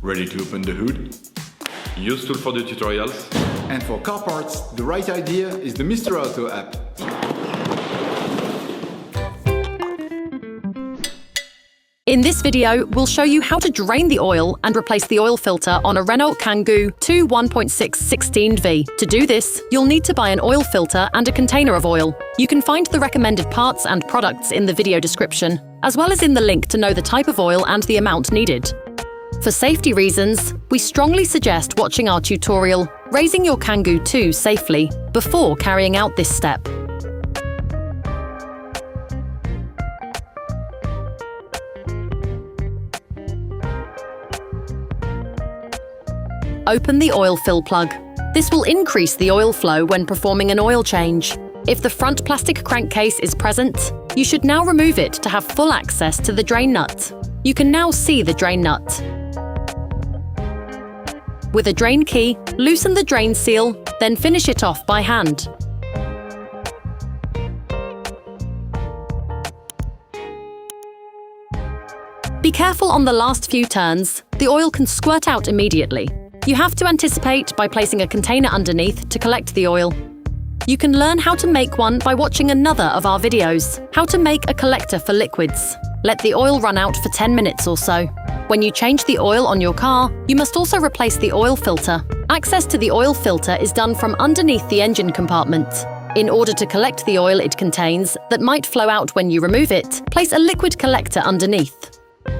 Ready to open the hood? Usetool for the tutorials. And for car parts, the right idea is the Mr. Auto app. In this video, we'll show you how to drain the oil and replace the oil filter on a Renault Kangoo 2 1.6 16V. To do this, you'll need to buy an oil filter and a container of oil. You can find the recommended parts and products in the video description, as well as in the link to know the type of oil and the amount needed. For safety reasons, we strongly suggest watching our tutorial, Raising Your Kangoo 2 Safely, before carrying out this step. Open the oil fill plug. This will increase the oil flow when performing an oil change. If the front plastic crankcase is present, you should now remove it to have full access to the drain nut. You can now see the drain nut. With a drain key, loosen the drain seal, then finish it off by hand. Be careful on the last few turns. The oil can squirt out immediately. You have to anticipate by placing a container underneath to collect the oil. You can learn how to make one by watching another of our videos, How to Make a Collector for Liquids. Let the oil run out for 10 minutes or so. When you change the oil on your car, you must also replace the oil filter. Access to the oil filter is done from underneath the engine compartment. In order to collect the oil it contains that might flow out when you remove it, place a liquid collector underneath.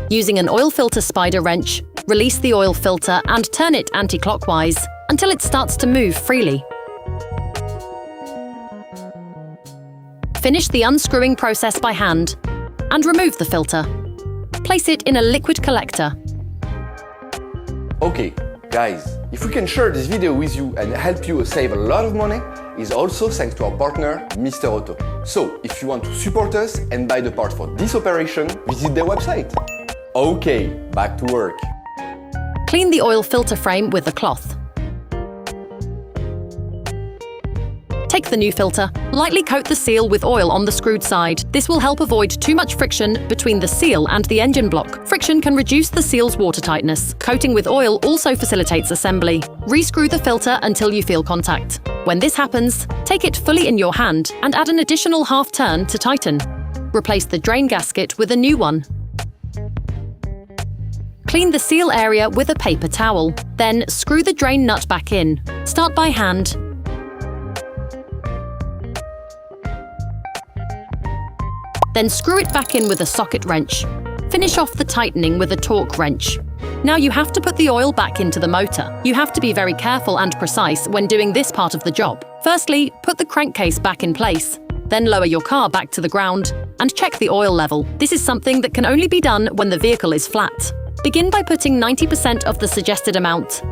Using an oil filter spider wrench, release the oil filter and turn it anti-clockwise until it starts to move freely. Finish the unscrewing process by hand and remove the filter. Place it in a liquid collector. Okay, guys, if we can share this video with you and help you save a lot of money, is also thanks to our partner, Mr. Auto. So, if you want to support us and buy the part for this operation, visit their website. Okay, back to work. Clean the oil filter frame with a cloth. Take the new filter, lightly coat the seal with oil on the screwed side. This will help avoid too much friction between the seal and the engine block. Friction can reduce the seal's watertightness. Coating with oil also facilitates assembly. Rescrew the filter until you feel contact. When this happens, take it fully in your hand and add an additional half turn to tighten. Replace the drain gasket with a new one. Clean the seal area with a paper towel. Then screw the drain nut back in. Start by hand. Then screw it back in with a socket wrench. Finish off the tightening with a torque wrench. Now you have to put the oil back into the motor. You have to be very careful and precise when doing this part of the job. Firstly, put the crankcase back in place. Then lower your car back to the ground and check the oil level. This is something that can only be done when the vehicle is flat. Begin by putting 90% of the suggested amount.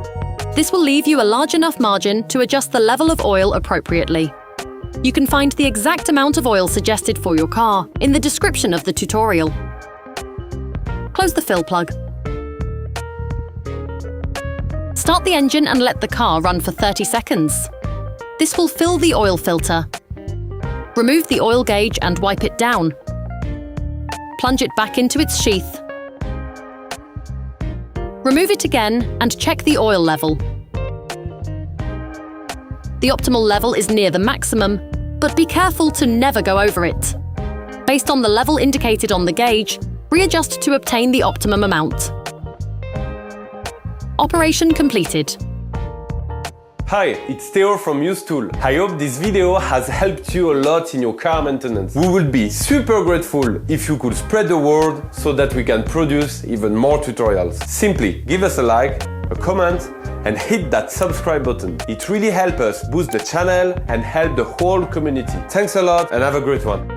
This will leave you a large enough margin to adjust the level of oil appropriately. You can find the exact amount of oil suggested for your car in the description of the tutorial. Close the fill plug. Start the engine and let the car run for 30 seconds. This will fill the oil filter. Remove the oil gauge and wipe it down. Plunge it back into its sheath. Remove it again and check the oil level. The optimal level is near the maximum, but be careful to never go over it. Based on the level indicated on the gauge, readjust to obtain the optimum amount. Operation completed. Hi, it's Theo from Usetool. I hope this video has helped you a lot in your car maintenance. We will be super grateful if you could spread the word so that we can produce even more tutorials. Simply give us a like, a comment, and hit that subscribe button. It really helps us boost the channel and help the whole community. Thanks a lot and have a great one.